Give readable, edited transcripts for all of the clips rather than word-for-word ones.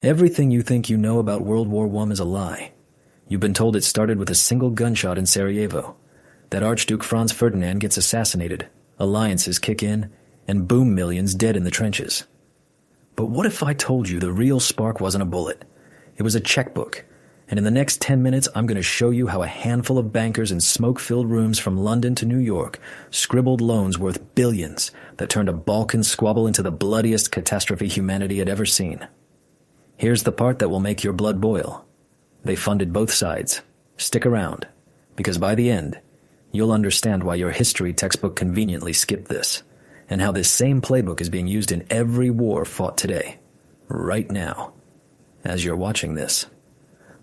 Everything you think you know about World War I is a lie. You've been told it started with a single gunshot in Sarajevo, that Archduke Franz Ferdinand gets assassinated, alliances kick in, and boom, millions dead in the trenches. But what if I told you the real spark wasn't a bullet? It was a checkbook. And in the next 10 minutes, I'm going to show you how a handful of bankers in smoke-filled rooms from London to New York scribbled loans worth billions that turned a Balkan squabble into the bloodiest catastrophe humanity had ever seen. Here's the part that will make your blood boil. They funded both sides. Stick around, because by the end, you'll understand why your history textbook conveniently skipped this, and how this same playbook is being used in every war fought today, right now, as you're watching this.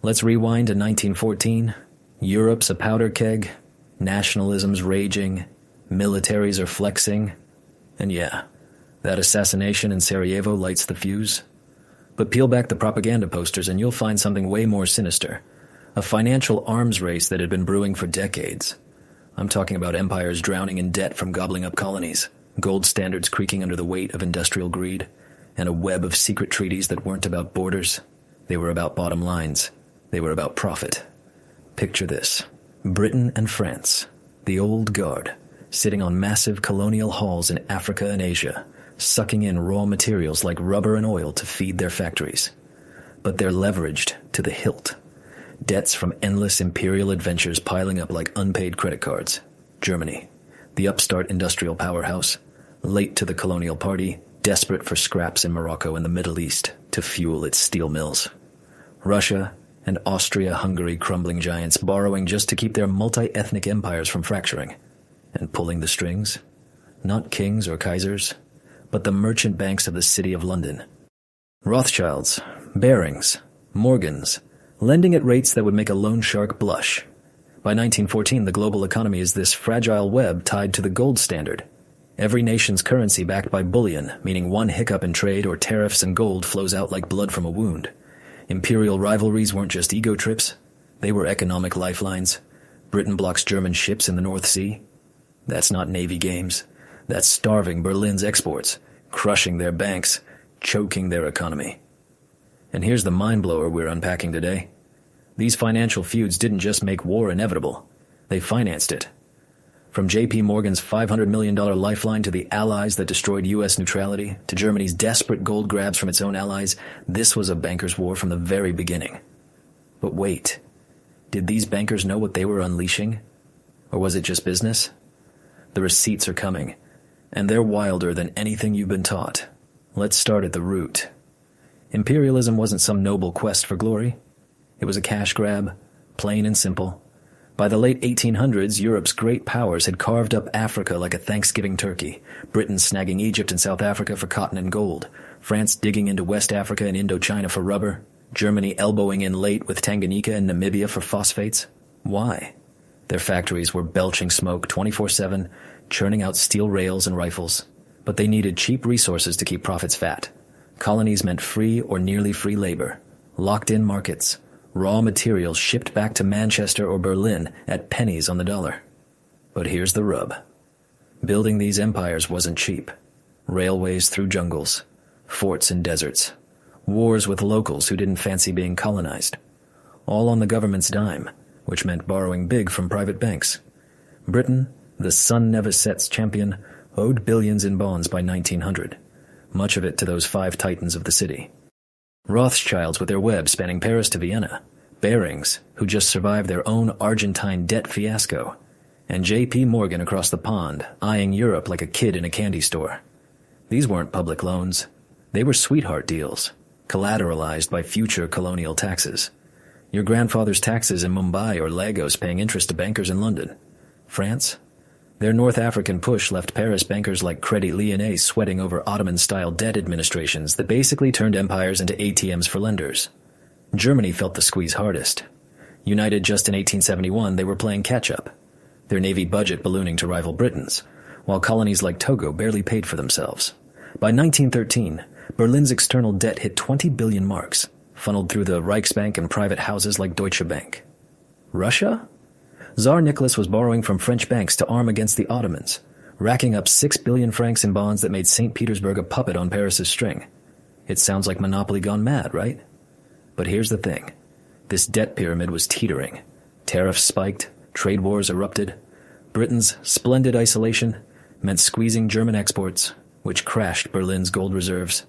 Let's rewind to 1914. Europe's a powder keg, nationalism's raging, militaries are flexing, and yeah, that assassination in Sarajevo lights the fuse. But peel back the propaganda posters and you'll find something way more sinister. A financial arms race that had been brewing for decades. I'm talking about empires drowning in debt from gobbling up colonies, gold standards creaking under the weight of industrial greed, and a web of secret treaties that weren't about borders. They were about bottom lines. They were about profit. Picture this. Britain and France, the old guard, sitting on massive colonial halls in Africa and Asia, sucking in raw materials like rubber and oil to feed their factories. But they're leveraged to the hilt. Debts from endless imperial adventures piling up like unpaid credit cards. Germany, the upstart industrial powerhouse, late to the colonial party, desperate for scraps in Morocco and the Middle East to fuel its steel mills. Russia and Austria-Hungary crumbling giants borrowing just to keep their multi-ethnic empires from fracturing. And pulling the strings? Not kings or kaisers, but the merchant banks of the City of London. Rothschilds, Barings, Morgans, lending at rates that would make a loan shark blush. By 1914, the global economy is this fragile web tied to the gold standard. Every nation's currency backed by bullion, meaning one hiccup in trade or tariffs and gold flows out like blood from a wound. Imperial rivalries weren't just ego trips. They were economic lifelines. Britain blocks German ships in the North Sea. That's not Navy games. That's starving Berlin's exports, crushing their banks, choking their economy. And here's the mind blower we're unpacking today. These financial feuds didn't just make war inevitable. They financed it. From J.P. Morgan's $500 million lifeline to the Allies that destroyed U.S. neutrality, to Germany's desperate gold grabs from its own allies, this was a bankers' war from the very beginning. But wait, did these bankers know what they were unleashing? Or was it just business? The receipts are coming, and they're wilder than anything you've been taught. Let's start at the root. Imperialism wasn't some noble quest for glory. It was a cash grab, plain and simple. By the late 1800s, Europe's great powers had carved up Africa like a Thanksgiving turkey, Britain snagging Egypt and South Africa for cotton and gold, France digging into West Africa and Indochina for rubber, Germany elbowing in late with Tanganyika and Namibia for phosphates. Why? Their factories were belching smoke 24/7, churning out steel rails and rifles. But they needed cheap resources to keep profits fat. Colonies meant free or nearly free labor, locked-in markets, raw materials shipped back to Manchester or Berlin at pennies on the dollar. But here's the rub. Building these empires wasn't cheap. Railways through jungles, forts in deserts, wars with locals who didn't fancy being colonized. All on the government's dime, which meant borrowing big from private banks. Britain, the sun never sets champion, owed billions in bonds by 1900, much of it to those five titans of the city. Rothschilds with their web spanning Paris to Vienna, Barings, who just survived their own Argentine debt fiasco, and J.P. Morgan across the pond, eyeing Europe like a kid in a candy store. These weren't public loans. They were sweetheart deals, collateralized by future colonial taxes. Your grandfather's taxes in Mumbai or Lagos paying interest to bankers in London. France? Their North African push left Paris bankers like Credit Lyonnais sweating over Ottoman-style debt administrations that basically turned empires into ATMs for lenders. Germany felt the squeeze hardest. United just in 1871, they were playing catch-up, their navy budget ballooning to rival Britain's, while colonies like Togo barely paid for themselves. By 1913, Berlin's external debt hit 20 billion marks, funneled through the Reichsbank and private houses like Deutsche Bank. Russia? Tsar Nicholas was borrowing from French banks to arm against the Ottomans, racking up 6 billion francs in bonds that made St. Petersburg a puppet on Paris's string. It sounds like Monopoly gone mad, right? But here's the thing. This debt pyramid was teetering. Tariffs spiked, trade wars erupted. Britain's splendid isolation meant squeezing German exports, which crashed Berlin's gold reserves.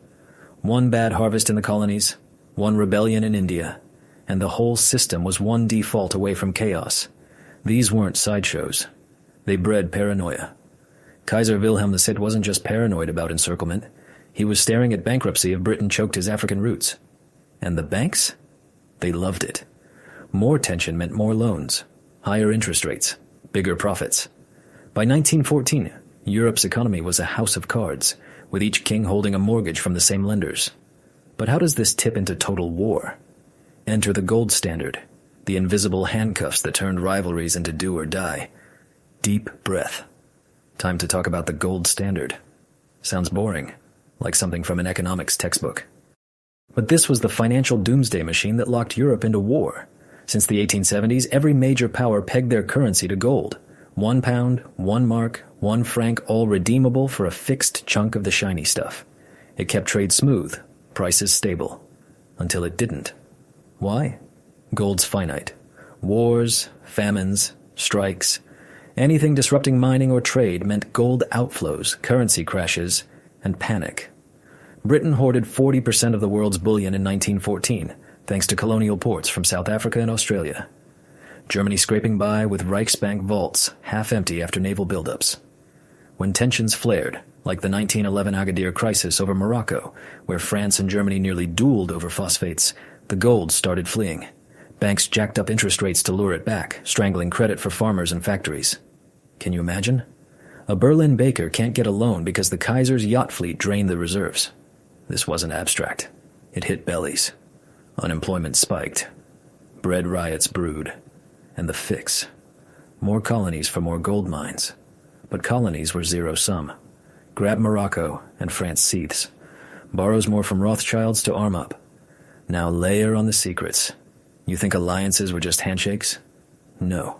One bad harvest in the colonies, one rebellion in India, and the whole system was one default away from chaos. These weren't sideshows. They bred paranoia. Kaiser Wilhelm II wasn't just paranoid about encirclement. He was staring at bankruptcy if Britain choked his African roots. And the banks? They loved it. More tension meant more loans, higher interest rates, bigger profits. By 1914, Europe's economy was a house of cards, with each king holding a mortgage from the same lenders. But how does this tip into total war? Enter the gold standard, the invisible handcuffs that turned rivalries into do or die. Deep breath. Time to talk about the gold standard. Sounds boring, like something from an economics textbook. But this was the financial doomsday machine that locked Europe into war. Since the 1870s, every major power pegged their currency to gold. 1 pound, 1 mark, 1 franc, all redeemable for a fixed chunk of the shiny stuff. It kept trade smooth, prices stable. Until it didn't. Why? Gold's finite. Wars, famines, strikes. Anything disrupting mining or trade meant gold outflows, currency crashes, and panic. Britain hoarded 40% of the world's bullion in 1914, thanks to colonial ports from South Africa and Australia. Germany scraping by with Reichsbank vaults half empty after naval buildups. When tensions flared, like the 1911 Agadir crisis over Morocco, where France and Germany nearly dueled over phosphates, the gold started fleeing. Banks jacked up interest rates to lure it back, strangling credit for farmers and factories. Can you imagine? A Berlin baker can't get a loan because the Kaiser's yacht fleet drained the reserves. This wasn't abstract. It hit bellies. Unemployment spiked. Bread riots brewed. And the fix. More colonies for more gold mines. But colonies were zero-sum. Grab Morocco, and France seethes. Borrows more from Rothschilds to arm up. Now layer on the secrets. You think alliances were just handshakes? No.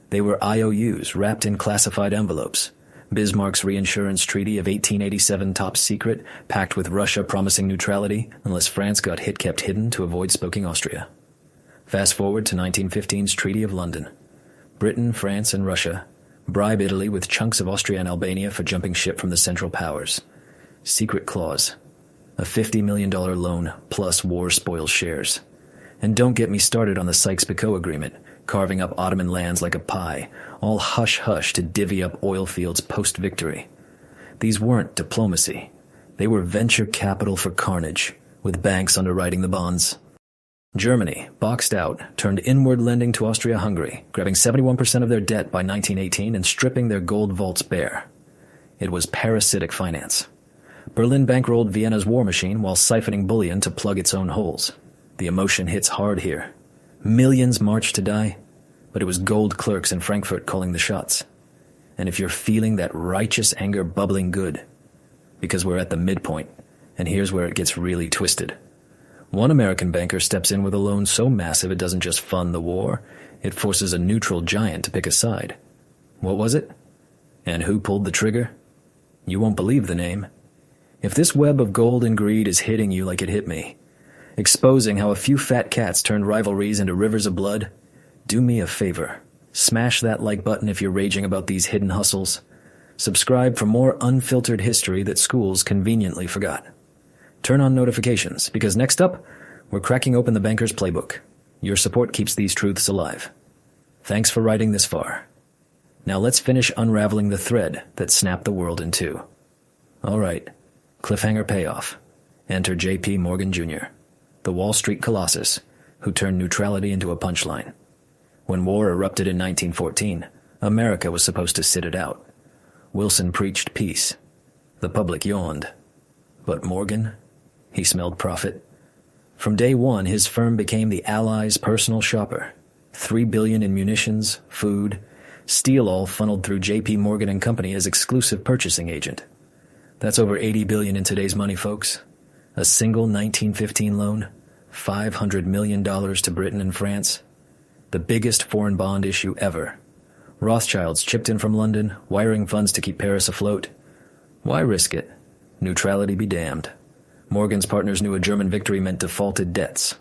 They were IOUs wrapped in classified envelopes. Bismarck's reinsurance treaty of 1887 top secret, packed with Russia promising neutrality unless France got kept hidden to avoid spoking Austria. Fast forward to 1915's Treaty of London. Britain, France, and Russia bribe Italy with chunks of Austria and Albania for jumping ship from the Central Powers. Secret clause. A $50 million loan plus war spoils shares. And don't get me started on the Sykes-Picot Agreement, carving up Ottoman lands like a pie, all hush-hush to divvy up oil fields post-victory. These weren't diplomacy. They were venture capital for carnage, with banks underwriting the bonds. Germany, boxed out, turned inward lending to Austria-Hungary, grabbing 71% of their debt by 1918 and stripping their gold vaults bare. It was parasitic finance. Berlin bankrolled Vienna's war machine while siphoning bullion to plug its own holes. The emotion hits hard here. Millions marched to die, but it was gold clerks in Frankfurt calling the shots. And if you're feeling that righteous anger bubbling good, because we're at the midpoint, and here's where it gets really twisted. One American banker steps in with a loan so massive it doesn't just fund the war, it forces a neutral giant to pick a side. What was it? And who pulled the trigger? You won't believe the name. If this web of gold and greed is hitting you like it hit me, exposing how a few fat cats turned rivalries into rivers of blood, do me a favor. Smash that like button if you're raging about these hidden hustles. Subscribe for more unfiltered history that schools conveniently forgot. Turn on notifications, because next up, we're cracking open the banker's playbook. Your support keeps these truths alive. Thanks for writing this far. Now let's finish unraveling the thread that snapped the world in two. All right, cliffhanger payoff. Enter J.P. Morgan Jr., the Wall Street colossus who turned neutrality into a punchline. When war erupted in 1914, America was supposed to sit it out. Wilson preached peace. The public yawned. But Morgan? He smelled profit. From day one, his firm became the Allies' personal shopper. $3 billion in munitions, food, steel all funneled through J.P. Morgan and Company as exclusive purchasing agent. That's over $80 billion in today's money, folks. A single 1915 loan, $500 million to Britain and France. The biggest foreign bond issue ever. Rothschilds chipped in from London, wiring funds to keep Paris afloat. Why risk it? Neutrality be damned. Morgan's partners knew a German victory meant defaulted debts.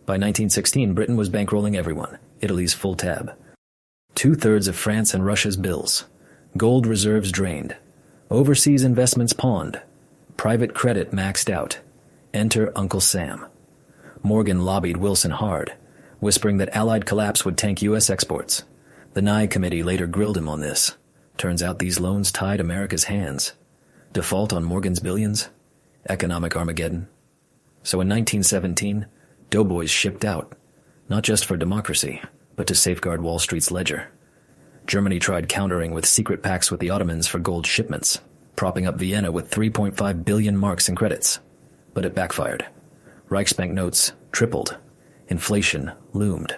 By 1916, Britain was bankrolling everyone, Italy's full tab. 2/3 of France and Russia's bills. Gold reserves drained. Overseas investments pawned. Private credit maxed out. Enter Uncle Sam. Morgan lobbied Wilson hard, whispering that Allied collapse would tank U.S. exports. The Nye Committee later grilled him on this. Turns out these loans tied America's hands. Default on Morgan's billions? Economic Armageddon. So in 1917, doughboys shipped out, not just for democracy, but to safeguard Wall Street's ledger. Germany tried countering with secret pacts with the Ottomans for gold shipments, propping up Vienna with 3.5 billion marks in credits. But it backfired. Reichsbank notes tripled. Inflation loomed.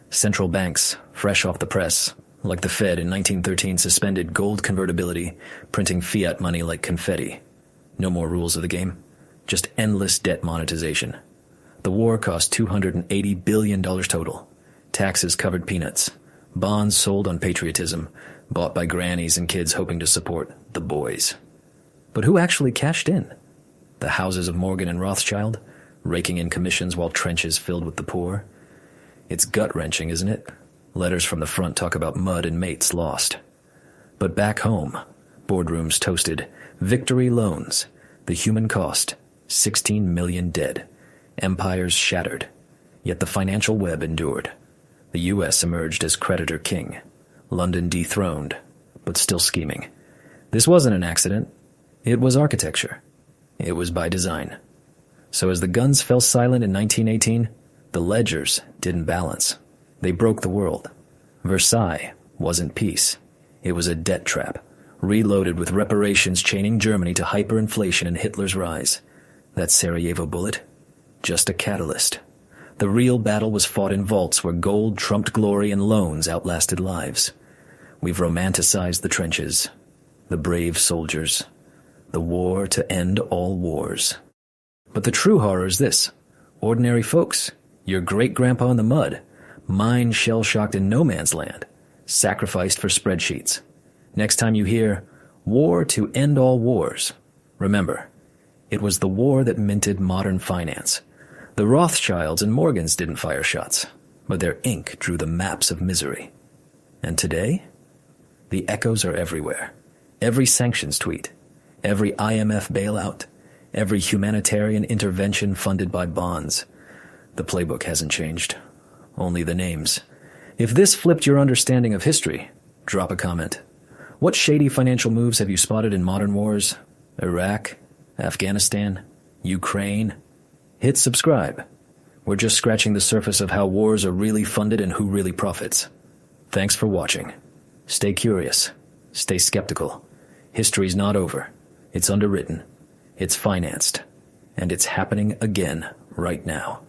Central banks, fresh off the press, like the Fed in 1913, suspended gold convertibility, printing fiat money like confetti. No more rules of the game, just endless debt monetization. The war cost $280 billion total. Taxes covered peanuts. Bonds sold on patriotism, bought by grannies and kids hoping to support the boys. But who actually cashed in? The houses of Morgan and Rothschild, raking in commissions while trenches filled with the poor? It's gut-wrenching, isn't it? Letters from the front talk about mud and mates lost. But back home, boardrooms toasted, victory loans, the human cost, 16 million dead, empires shattered. Yet the financial web endured. The U.S. emerged as creditor king, London dethroned, but still scheming. This wasn't an accident. It was architecture. It was by design. So as the guns fell silent in 1918, the ledgers didn't balance. They broke the world. Versailles wasn't peace. It was a debt trap, reloaded with reparations chaining Germany to hyperinflation and Hitler's rise. That Sarajevo bullet? Just a catalyst. The real battle was fought in vaults where gold trumped glory and loans outlasted lives. We've romanticized the trenches, the brave soldiers, the war to end all wars. But the true horror is this. Ordinary folks, your great-grandpa in the mud, mine shell-shocked in no man's land, sacrificed for spreadsheets. Next time you hear, war to end all wars, remember, it was the war that minted modern finance. The Rothschilds and Morgans didn't fire shots, but their ink drew the maps of misery. And today? The echoes are everywhere. Every sanctions tweet, every IMF bailout, every humanitarian intervention funded by bonds. The playbook hasn't changed. Only the names. If this flipped your understanding of history, drop a comment. What shady financial moves have you spotted in modern wars? Iraq? Afghanistan? Ukraine? Hit subscribe. We're just scratching the surface of how wars are really funded and who really profits. Thanks for watching. Stay curious. Stay skeptical. History's not over. It's underwritten. It's financed. And it's happening again right now.